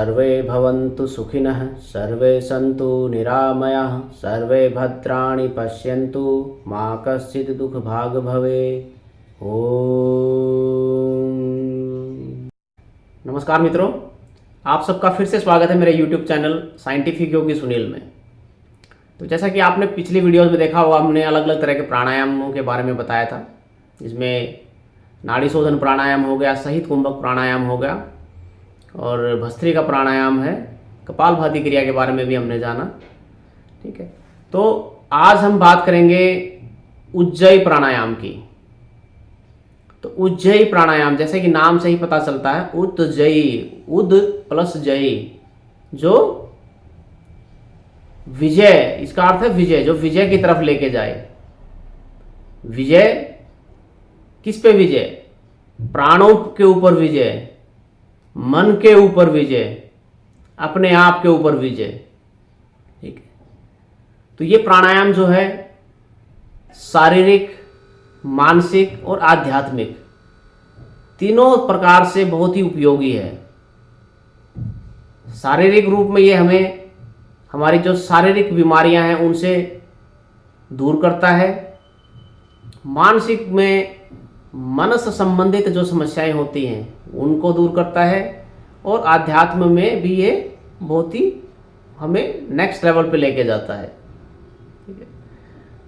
सर्वे भवन्तु सुखिनः सर्वे सन्तु निरामयाः सर्वे भद्राणि पश्यन्तु मा कश्चित् दुःखभाग् भवेत्। ओम नमस्कार मित्रों, आप सबका फिर से स्वागत है मेरे YouTube चैनल साइंटिफिक योगी सुनील में। तो जैसा कि आपने पिछली वीडियोस में देखा होगा, हमने अलग अलग तरह के प्राणायामों के बारे में बताया था। इसमें नाड़ी शोधन प्राणायाम हो गया, सहित कुंभक प्राणायाम हो गया और भस्त्रिका प्राणायाम है, कपालभाति क्रिया के बारे में भी हमने जाना। ठीक है, तो आज हम बात करेंगे उज्जयी प्राणायाम की। तो उज्जयी प्राणायाम जैसे कि नाम से ही पता चलता है, उज्जयी, उद प्लस जयी, जो विजय, इसका अर्थ है विजय, जो विजय की तरफ लेके जाए। विजय किस पे विजय? प्राणों के ऊपर विजय, मन के ऊपर विजय, अपने आप के ऊपर विजय। ठीक है, तो ये प्राणायाम जो है शारीरिक, मानसिक और आध्यात्मिक तीनों प्रकार से बहुत ही उपयोगी है। शारीरिक रूप में ये हमें हमारी जो शारीरिक बीमारियां हैं उनसे दूर करता है। मानसिक में मन से संबंधित जो समस्याएं होती हैं उनको दूर करता है और आध्यात्म में भी ये बहुत ही हमें नेक्स्ट लेवल पे लेके जाता है। ठीक है,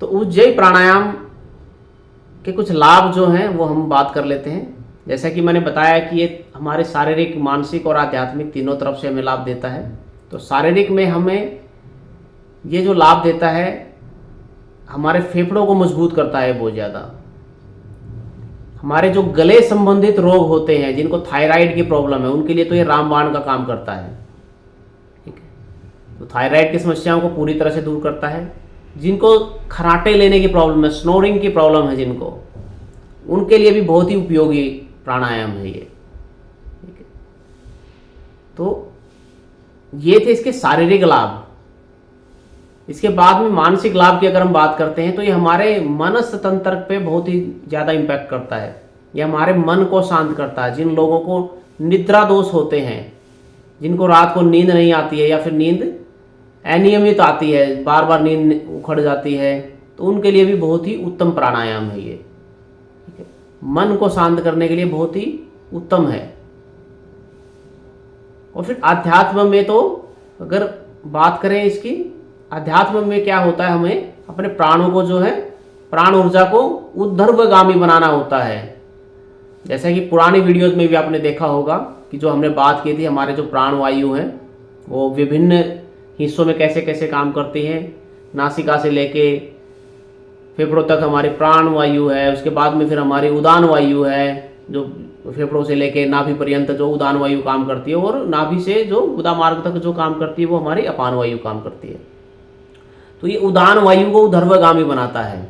तो उज्जयी प्राणायाम के कुछ लाभ जो हैं वो हम बात कर लेते हैं। जैसा कि मैंने बताया कि ये हमारे शारीरिक, मानसिक और आध्यात्मिक तीनों तरफ से हमें लाभ देता है। तो शारीरिक में हमें ये जो लाभ देता है, हमारे फेफड़ों को मजबूत करता है बहुत ज़्यादा। हमारे जो गले संबंधित रोग होते हैं, जिनको थायराइड की प्रॉब्लम है, उनके लिए तो ये रामबाण का काम करता है। ठीक है, तो थायराइड की समस्याओं को पूरी तरह से दूर करता है। जिनको खराटे लेने की प्रॉब्लम है, स्नोरिंग की प्रॉब्लम है जिनको, उनके लिए भी बहुत ही उपयोगी प्राणायाम है ये। ठीक है, तो ये थे इसके शारीरिक लाभ। इसके बाद में मानसिक लाभ की अगर हम बात करते हैं तो ये हमारे मनस तंत्र पे बहुत ही ज़्यादा इम्पैक्ट करता है। ये हमारे मन को शांत करता है। जिन लोगों को निद्रा दोष होते हैं, जिनको रात को नींद नहीं आती है या फिर नींद अनियमित आती है, बार बार नींद उखड़ जाती है, तो उनके लिए भी बहुत ही उत्तम प्राणायाम है ये। ठीक है, मन को शांत करने के लिए बहुत ही उत्तम है। और फिर अध्यात्म में तो अगर बात करें इसकी, अध्यात्म में क्या होता है, हमें अपने प्राणों को जो है, प्राण ऊर्जा को ऊर्ध्वगामी बनाना होता है। जैसा कि पुरानी वीडियोस में भी आपने देखा होगा कि जो हमने बात की थी, हमारे जो प्राण वायु हैं वो विभिन्न हिस्सों में कैसे कैसे काम करती हैं। नासिका से लेके फेफड़ों तक हमारी प्राण वायु है, उसके बाद में फिर हमारी उदान वायु है, जो फेफड़ों से लेके नाभि पर्यंत जो उदान वायु काम करती है, और नाभि से जो गुदा मार्ग तक जो काम करती है वो हमारी अपान वायु काम करती है। तो ये उदान वायु को ऊर्ध्वगामी बनाता है।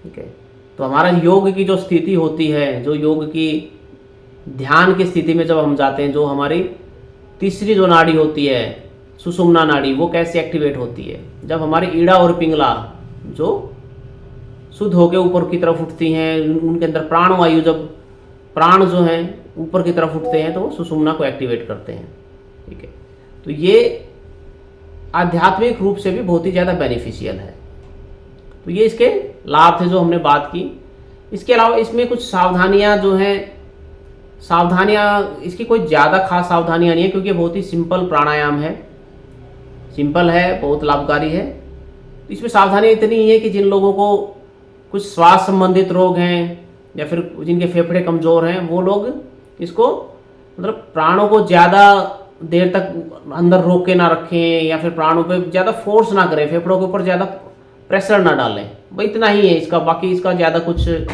ठीक है, तो हमारा योग की जो स्थिति होती है, जो योग की ध्यान की स्थिति में जब हम जाते हैं, जो हमारी तीसरी जो नाड़ी होती है, सुषुम्ना नाड़ी, वो कैसे एक्टिवेट होती है? जब हमारी ईड़ा और पिंगला जो शुद्ध होकर ऊपर की तरफ उठती हैं, उनके अंदर प्राण वायु, जब प्राण जो हैं ऊपर की तरफ उठते हैं तो सुषुम्ना को एक्टिवेट करते हैं। ठीक है, तो ये आध्यात्मिक रूप से भी बहुत ही ज़्यादा बेनिफिशियल है। तो ये इसके लाभ थे जो हमने बात की। इसके अलावा इसमें कुछ सावधानियां जो हैं, सावधानियां इसकी कोई ज़्यादा खास सावधानियां नहीं है, क्योंकि बहुत ही सिंपल प्राणायाम है, सिंपल है, बहुत लाभकारी है। तो इसमें सावधानियां इतनी ही है कि जिन लोगों को कुछ श्वास संबंधित रोग हैं या फिर जिनके फेफड़े कमज़ोर हैं, वो लोग इसको मतलब प्राणों को ज़्यादा देर तक अंदर रोक के ना रखें, या फिर प्राणों पे ज़्यादा फोर्स ना करें, फेफड़ों के ऊपर ज़्यादा प्रेशर ना डालें। भाई इतना ही है इसका, बाकी इसका ज़्यादा कुछ ये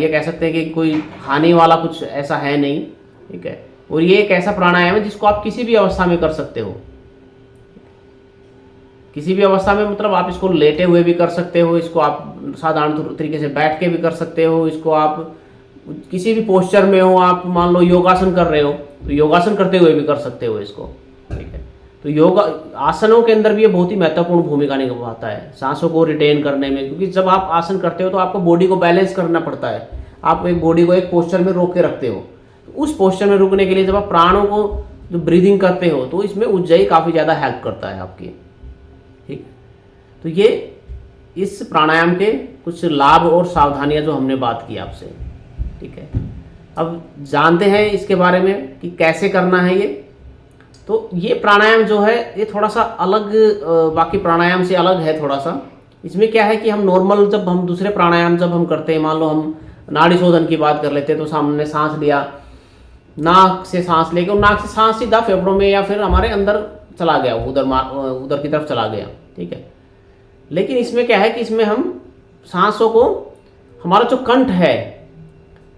कह सकते हैं कि कोई हानि वाला कुछ ऐसा है नहीं। ठीक है, और ये एक ऐसा प्राणायाम है जिसको आप किसी भी अवस्था में कर सकते हो। किसी भी अवस्था में मतलब आप इसको लेटे हुए भी कर सकते हो, इसको आप साधारण तरीके से बैठ के भी कर सकते हो, इसको आप किसी भी पोस्चर में हो, आप मान लो योगासन कर रहे हो तो योगासन करते हुए भी कर सकते हो इसको। ठीक है, तो योगा आसनों के अंदर भी ये बहुत ही महत्वपूर्ण भूमिका निभाता है सांसों को रिटेन करने में, क्योंकि जब आप आसन करते हो तो आपको बॉडी को बैलेंस करना पड़ता है। आप एक बॉडी को एक पोस्चर में रोक के रखते हो, उस पोस्चर में रुकने के लिए जब आप प्राणों को जो ब्रीदिंग करते हो तो इसमें उज्जयी काफ़ी ज़्यादा हेल्प करता है आपकी। ठीक, तो ये इस प्राणायाम के कुछ लाभ और सावधानियां जो हमने बात की आपसे। ठीक है, अब जानते हैं इसके बारे में कि कैसे करना है ये। तो ये प्राणायाम जो है ये थोड़ा सा अलग, बाकी प्राणायाम से अलग है थोड़ा सा। इसमें क्या है कि हम नॉर्मल जब हम दूसरे प्राणायाम जब हम करते हैं, मान लो हम नाड़ी शोधन की बात कर लेते हैं, तो सामने सांस लिया, नाक से सांस लेके, और नाक से सांस सीधा फेफड़ों में या फिर हमारे अंदर चला गया, उधर की तरफ चला गया। ठीक है, लेकिन इसमें क्या है कि इसमें हम सांसों को, हमारा जो कंठ है,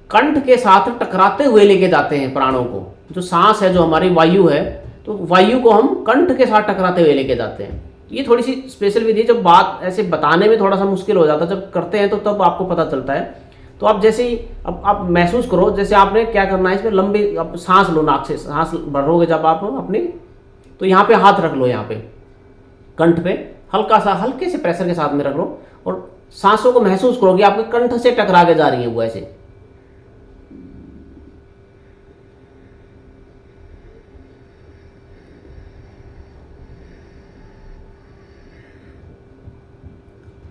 कंठ के साथ टकराते हुए लेके जाते हैं प्राणों को। जो सांस है, जो हमारी वायु है, तो वायु को हम कंठ के साथ टकराते हुए लेके जाते हैं। ये थोड़ी सी स्पेशल विधि है, जब बात ऐसे बताने में थोड़ा सा मुश्किल हो जाता है, जब करते हैं तो तब आपको पता चलता है। तो आप जैसे ही अब आप महसूस करो, जैसे आपने क्या करना है, इसमें लंबी आप सांस लो, नाक से सांस भरोगे जब आप अपनी, तो यहाँ पे हाथ रख लो, यहाँ पे कंठ पे हल्का सा, हल्के से प्रेशर के साथ में रख लो, और सांसों को महसूस करो कि आपके कंठ से टकरा के जा रही है वो ऐसे।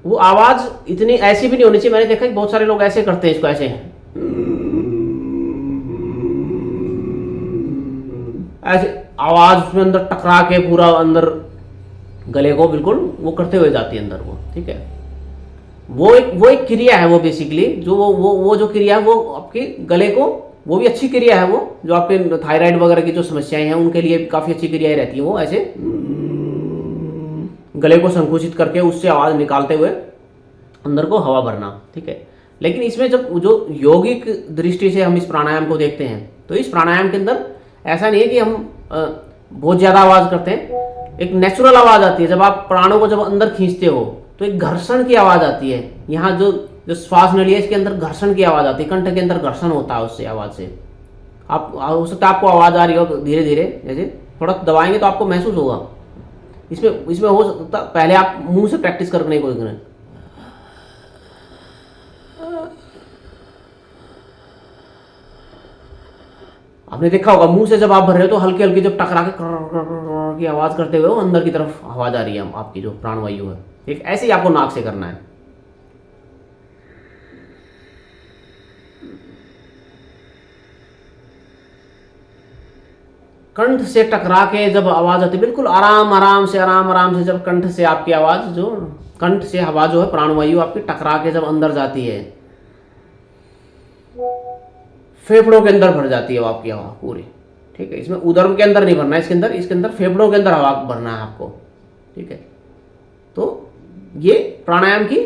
वो आवाज इतनी ऐसी भी नहीं होनी चाहिए। मैंने देखा कि बहुत सारे लोग ऐसे करते हैं इसको, ऐसे ऐसे आवाज उसमें अंदर टकरा के पूरा अंदर गले को बिल्कुल वो करते हुए जाती है अंदर वो। ठीक है, वो एक क्रिया है, वो बेसिकली जो वो जो क्रिया है वो आपके गले को, वो भी अच्छी क्रिया है, वो जो आपके थायराइड वगैरह की जो समस्याएं हैं उनके लिए काफ़ी अच्छी क्रियाएं रहती है। वो ऐसे गले को संकुचित करके उससे आवाज़ निकालते हुए अंदर को हवा भरना। ठीक है, लेकिन इसमें जब जो यौगिक दृष्टि से हम इस प्राणायाम को देखते हैं, तो इस प्राणायाम के अंदर ऐसा नहीं है कि हम बहुत ज़्यादा आवाज़ करते हैं। एक नेचुरल आवाज़ आती है जब आप प्राणों को जब अंदर खींचते हो, तो एक घर्षण की आवाज़ आती है। यहाँ जो श्वास नली है इसके अंदर घर्षण की आवाज़ आती है, कंठ के अंदर घर्षण होता है उससे, आवाज़ से। आप हो सकता है आपको आवाज़ आ रही हो धीरे धीरे, जैसे थोड़ा दबाएंगे तो आपको महसूस होगा। इसमें हो सकता पहले आप मुंह से प्रैक्टिस करने को करें। आपने देखा होगा मुंह से जब आप भर रहे हो तो हल्की हल्की जब टकरा के की आवाज करते हुए अंदर की तरफ आवाज आ रही है आपकी जो प्राणवायु है। ठीक, ऐसे ही आपको नाक से करना है। कंठ से टकरा के जब आवाज आती है, बिल्कुल आराम आराम से जब कंठ से आपकी आवाज, जो कंठ से हवा जो है प्राणवायु आपकी टकरा के जब अंदर जाती है, फेफड़ों के अंदर भर जाती है वो आपकी हवा पूरी। ठीक है, इसमें उदर के अंदर नहीं भरना है, इसके अंदर फेफड़ों के अंदर हवा भरना है आपको। ठीक है, तो ये प्राणायाम की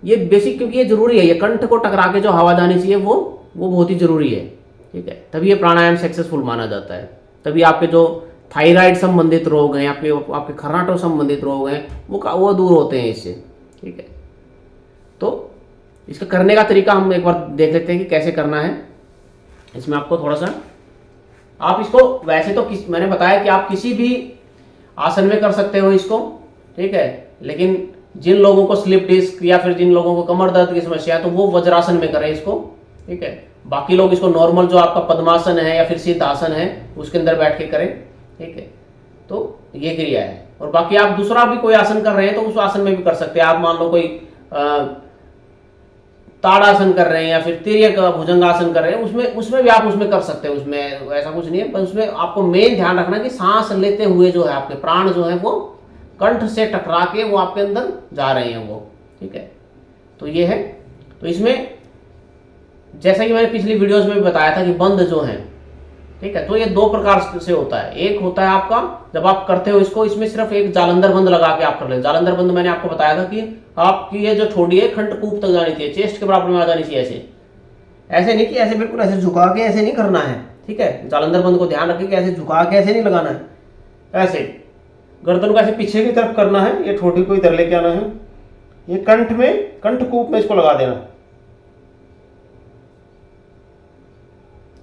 ये बेसिक, क्योंकि ये जरूरी है, ये कंठ को टकरा के जो हवा जानी चाहिए वो बहुत ही जरूरी है। ठीक है, तभी ये प्राणायाम सक्सेसफुल माना जाता है। तभी आपके जो थायराइड संबंधित रोग हैं, आपके खर्राटों संबंधित रोग हैं, वो दूर होते हैं इससे। ठीक है, तो इसका करने का तरीका हम एक बार देख लेते हैं कि कैसे करना है। इसमें आपको थोड़ा सा, आप इसको वैसे तो मैंने बताया कि आप किसी भी आसन में कर सकते हो इसको। ठीक है, लेकिन जिन लोगों को स्लिप डिस्क या फिर जिन लोगों को कमर दर्द की समस्या है तो वो वज्रासन में करें इसको। ठीक है, बाकी लोग इसको नॉर्मल जो आपका पद्मासन है या फिर सिद्ध आसन है उसके अंदर बैठ के करें। ठीक है, तो ये क्रिया है। और बाकी आप दूसरा भी कोई आसन कर रहे हैं तो उस आसन में भी कर सकते हैं। आप मान लो कोई ताड़ासन कर रहे हैं या फिर तिर्यक भुजंगासन कर रहे हैं, उसमें भी आप उसमें कर सकते हैं। उसमें ऐसा कुछ नहीं है, पर उसमें आपको मेन ध्यान रखना कि सांस लेते हुए जो है आपके प्राण जो है वो कंठ से टकरा के वो आपके अंदर जा रहे हैं वो। ठीक है, तो ये है। तो इसमें जैसा कि मैंने पिछली वीडियोस में भी बताया था कि बंद जो है, ठीक है, तो ये दो प्रकार से होता है। एक होता है आपका जब आप करते हो इसको, इसमें सिर्फ एक जालंधर बंद लगा के आप कर ले। जालंधर बंद मैंने आपको बताया था कि आपकी ये जो ठोड़ी है खंडकूप तक जानी चाहिए, चेस्ट के बराबर में आ जानी चाहिए। ऐसे नहीं कि ऐसे बिल्कुल ऐसे झुका के ऐसे नहीं करना है। ठीक है, जालंधर बंद को ध्यान रखें कि ऐसे झुका के ऐसे नहीं लगाना है, ऐसे गर्दन को ऐसे पीछे की तरफ करना है। ये ठोड़ी को इधर लेके आना है, ये कंठ में, कंठकूप में इसको लगा देना है।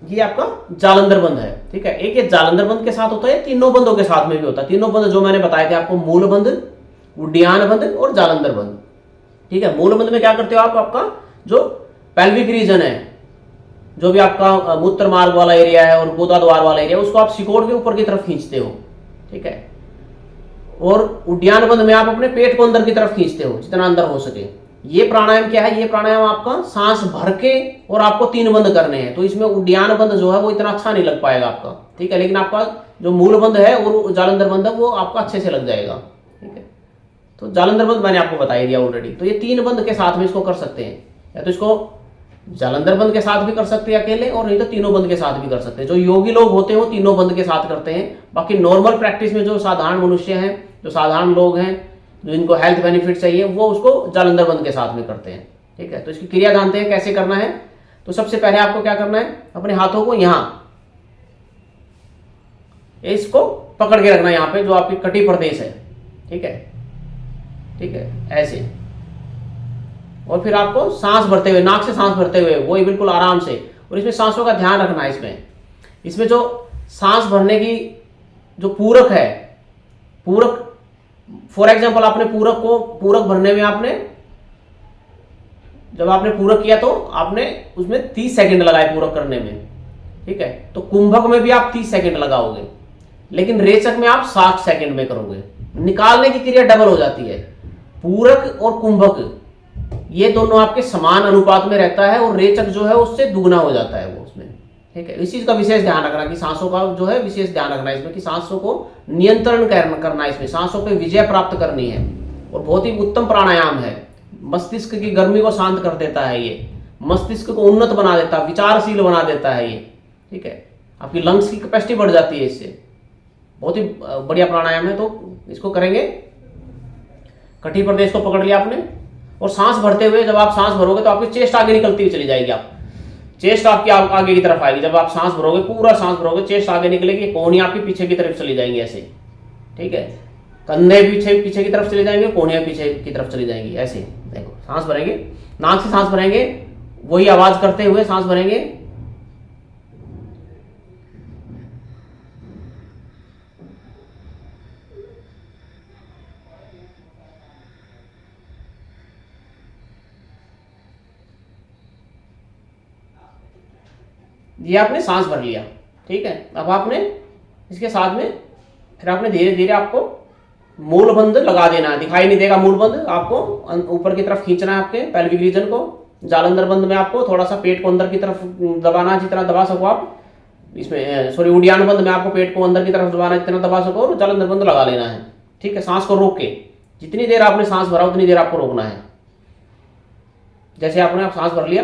ये आपका जालंधर बंद है। ठीक है, एक ये जालंधर बंद के साथ होता है, तीनों बंदों के साथ में भी होता है। तीनों बंद जो मैंने बताए थे आपको, मूल बंद, उड्डयन बंद और जालंधर बंद। ठीक है, मूल बंद में क्या करते हो आप, आपका जो पेल्विक रीजन है, जो भी आपका मूत्र मार्ग वाला एरिया है और गोदा द्वार वाला एरिया, उसको आप सिकोड़ के ऊपर की तरफ खींचते हो। ठीक है। और उड्डयन बंद में आप अपने पेट को अंदर की तरफ खींचते हो जितना अंदर हो सके। ये प्राणायाम क्या है? ये प्राणायाम आपका सांस भर के और आपको 3 बंद करने हैं। तो इसमें उड्डयन बंद जो है वो इतना अच्छा नहीं लग पाएगा आपका। ठीक है। लेकिन आपका जो मूल बंद है और जालंधर बंद है वो आपका अच्छे से लग जाएगा। ठीक है। तो जालंधर बंद मैंने आपको बता दिया ऑलरेडी। तो ये 3 बंद के साथ में इसको कर सकते हैं, या तो इसको जालंधर बंद के साथ भी कर सकते हैं अकेले, और नहीं तो तीनों बंद के साथ भी कर सकते हैं। जो योगी लोग होते हैं वो तीनों बंद के साथ करते हैं। बाकी नॉर्मल प्रैक्टिस में जो साधारण मनुष्य हैं, जो साधारण लोग हैं, जो इनको हेल्थ बेनिफिट चाहिए, वो उसको जालंधर बंद के साथ में करते हैं। ठीक है। तो इसकी क्रिया जानते हैं कैसे करना है। तो सबसे पहले आपको क्या करना है, अपने हाथों को यहां इसको पकड़ के रखना है, यहां पे जो आपकी कटी प्रदेश है। ठीक है। ठीक है, ऐसे। और फिर आपको सांस भरते हुए, नाक से सांस भरते हुए, वही बिल्कुल आराम से। और इसमें सांसों का ध्यान रखना है। इसमें जो सांस भरने की जो पूरक है, पूरक फॉर एग्जांपल आपने पूरक भरने में आपने जब आपने पूरक किया तो आपने उसमें 30 सेकंड लगाए पूरक करने में। ठीक है। तो कुंभक में भी आप 30 सेकंड लगाओगे, लेकिन रेचक में आप 60 सेकंड में करोगे। निकालने की क्रिया डबल हो जाती है। पूरक और कुंभक ये दोनों आपके समान अनुपात में रहता है, और रेचक जो है उससे दुगना हो जाता है वो उसमें। ठीक है। इस चीज का विशेष ध्यान रखना कि सांसों का जो है विशेष ध्यान रखना है इसमें, कि सांसों को नियंत्रण करना है, इसमें सांसों पे विजय प्राप्त करनी है। और बहुत ही उत्तम प्राणायाम है। मस्तिष्क की गर्मी को शांत कर देता है ये, मस्तिष्क को उन्नत बना देता है, विचारशील बना देता है ये। ठीक है। आपकी लंग्स की कैपेसिटी बढ़ जाती है इससे। बहुत ही बढ़िया प्राणायाम है। तो इसको करेंगे। कटी प्रदेश को पकड़ लिया आपने, और सांस भरते हुए जब आप सांस भरोगे तो आपकी चेस्ट आगे निकलती हुई चली जाएगी। आप चेस्ट आपकी आगे की तरफ आएगी। जब आप सांस भरोगे, पूरा सांस भरोगे, चेस्ट आगे निकलेगी, कोहनियां आपकी पीछे की तरफ चली जाएंगी ऐसे। ठीक है। कंधे पीछे की तरफ चले जाएंगे, कोहनियां पीछे की तरफ चली जाएंगी ऐसे। देखो, सांस भरेंगे, नाक से सांस भरेंगे, वही आवाज करते हुए सांस भरेंगे। ये आपने सांस भर लिया। ठीक है। अब आपने इसके साथ में फिर आपने धीरे धीरे आपको मूल बंद लगा देना है। दिखाई नहीं देगा मूल बंद, आपको ऊपर की तरफ खींचना है आपके पेल्विक रीजन को। जालंधर बंद में आपको थोड़ा सा पेट को अंदर की तरफ दबाना, जितना दबा सको आप। इसमें सॉरी, उड्डयन बंद में आपको पेट को अंदर की तरफ दबाना, जितना दबा सको, और जालंधर बंद लगा लेना है। ठीक है। सांस को रोक के, जितनी देर आपने सांस भरा उतनी देर आपको रोकना है। जैसे आपने सांस भर लिया,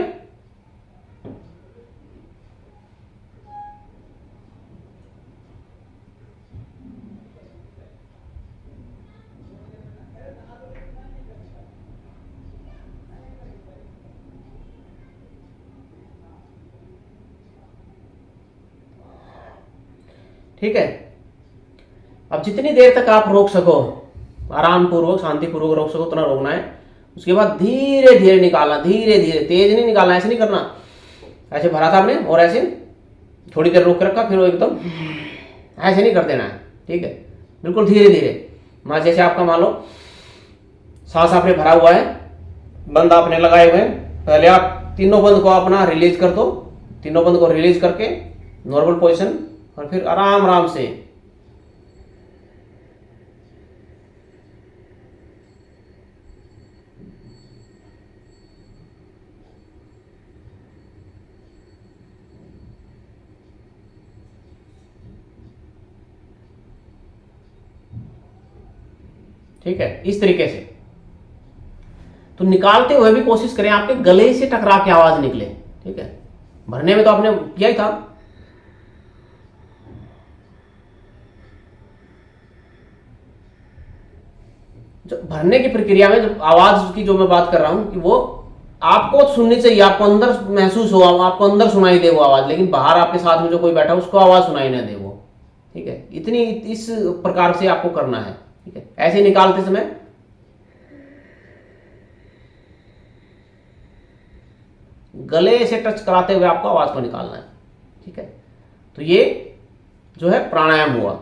ठीक है। अब जितनी देर तक आप रोक सको, आराम पूर्वक शांतिपूर्वक रोक सको, उतना रोकना है। उसके बाद धीरे धीरे निकालना, धीरे धीरे, तेज नहीं निकालना, ऐसे नहीं करना। ऐसे भरा था आपने और ऐसे थोड़ी देर रोक के रखा, फिर वो एकदम ऐसे नहीं कर देना है। ठीक है। बिल्कुल धीरे धीरे। मान जैसे आपका मान लो सांस आपने भरा हुआ है, बंद आपने लगाए हुए हैं, पहले आप तीनों बंद को अपना रिलीज कर दो। तीनों बंद को रिलीज करके नॉर्मल पोजिशन, और फिर आराम आराम से ठीक है, इस तरीके से। तो निकालते हुए भी कोशिश करें आपके गले से टकरा के आवाज निकले। ठीक है। भरने में तो आपने किया ही था। जो भरने की प्रक्रिया में जब आवाज की जो मैं बात कर रहा हूं कि वो आपको सुननी चाहिए, आपको अंदर महसूस हो, आपको अंदर सुनाई दे वो आवाज, लेकिन बाहर आपके साथ में जो कोई बैठा उसको आवाज सुनाई ना दे वो। ठीक है। इतनी इस प्रकार से आपको करना है। ठीक है। ऐसे निकालते समय गले से टच कराते हुए आपको आवाज को निकालना है। ठीक है। तो ये जो है प्राणायाम हुआ।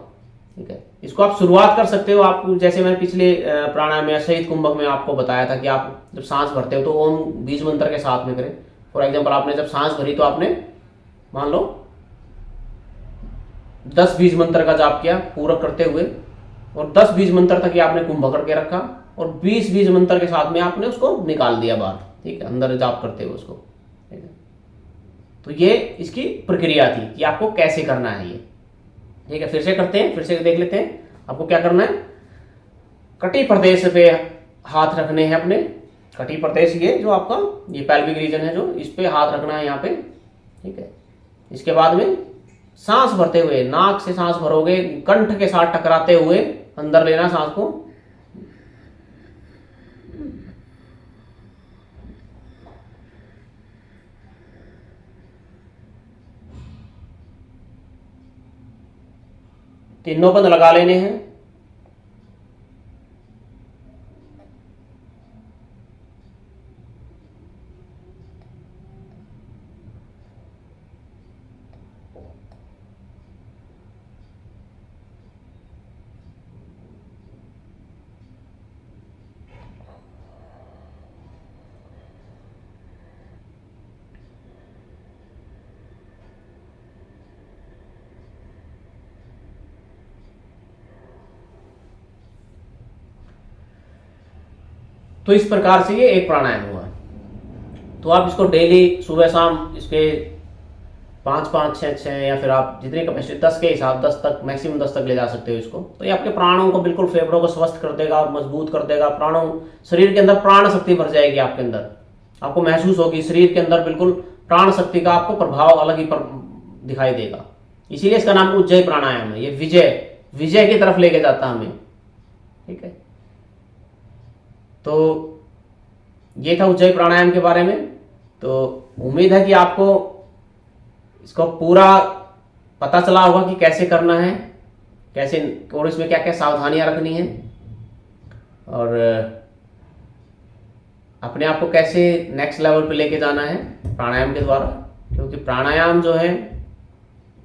ठीक है। इसको आप शुरुआत कर सकते हो। आप जैसे मैंने पिछले प्राणायाम में शहीद कुंभक में आपको बताया था कि आप जब सांस भरते हो तो ओम बीज मंत्र के साथ में करें। फॉर एग्जांपल आपने जब सांस भरी तो आपने मान लो 10-20 मंत्र का जाप किया पूरक करते हुए, और 10-20 मंत्र तक ही आपने कुंभ करके रखा, और 20-20 मंत्र के साथ में आपने उसको निकाल दिया बाहर, ठीक है, अंदर जाप करते हुए उसको, ठीक है। तो ये इसकी प्रक्रिया थी कि आपको कैसे करना है ये, ठीक है। फिर से करते हैं, फिर से देख लेते हैं। आपको क्या करना है, कटी प्रदेश पे हाथ रखने हैं अपने, कटी प्रदेश ये जो आपका ये पेल्विक रीजन है, जो इस पे हाथ रखना है यहाँ पे, ठीक है। इसके बाद में सांस भरते हुए, नाक से सांस भरोगे, कंठ के साथ टकराते हुए अंदर लेना सांस को, तीनों बंद लगा लेने हैं। तो इस प्रकार से ये एक प्राणायाम हुआ। तो आप इसको डेली सुबह शाम इसके 5-5, 6-6 या फिर आप जितनी कैपेसिटी 10 के हिसाब 10 तक, मैक्सिमम 10 तक ले जा सकते हो इसको। तो ये आपके प्राणों को बिल्कुल, फेफड़ों को स्वस्थ कर देगा, मजबूत कर देगा, प्राणों, शरीर के अंदर प्राण शक्ति भर जाएगी आपके अंदर, आपको महसूस होगी शरीर के अंदर बिल्कुल प्राण शक्ति का आपको प्रभाव अलग ही दिखाई देगा। इसीलिए इसका नाम उज्जय प्राणायाम है। ये विजय की तरफ लेके जाता हमें, ठीक है। तो ये था उज्जय प्राणायाम के बारे में। तो उम्मीद है कि आपको इसको पूरा पता चला होगा कि कैसे करना है, कैसे, और इसमें क्या क्या सावधानियां रखनी है, और अपने आप को कैसे नेक्स्ट लेवल पे लेके जाना है प्राणायाम के द्वारा। क्योंकि प्राणायाम जो है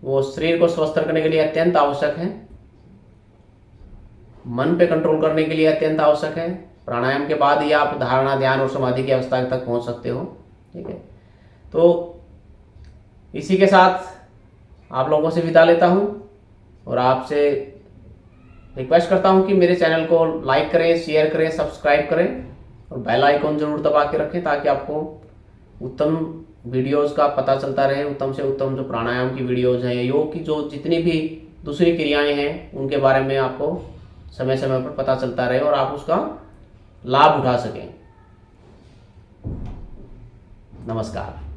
वो शरीर को स्वस्थ रखने के लिए अत्यंत आवश्यक है, मन पे कंट्रोल करने के लिए अत्यंत आवश्यक है। प्राणायाम के बाद ही आप धारणा, ध्यान और समाधि की अवस्था तक पहुंच सकते हो, ठीक है। तो इसी के साथ आप लोगों से विदा लेता हूं, और आपसे रिक्वेस्ट करता हूं कि मेरे चैनल को लाइक करें, शेयर करें, सब्सक्राइब करें, और बेल आइकॉन जरूर दबा के रखें, ताकि आपको उत्तम वीडियोस का पता चलता रहे। उत्तम से उत्तम जो प्राणायाम की वीडियोस हैं, योग की जो जितनी भी दूसरी क्रियाएं हैं, उनके बारे में आपको समय समय पर पता चलता रहे, और आप उसका लाभ उठा सकें। नमस्कार।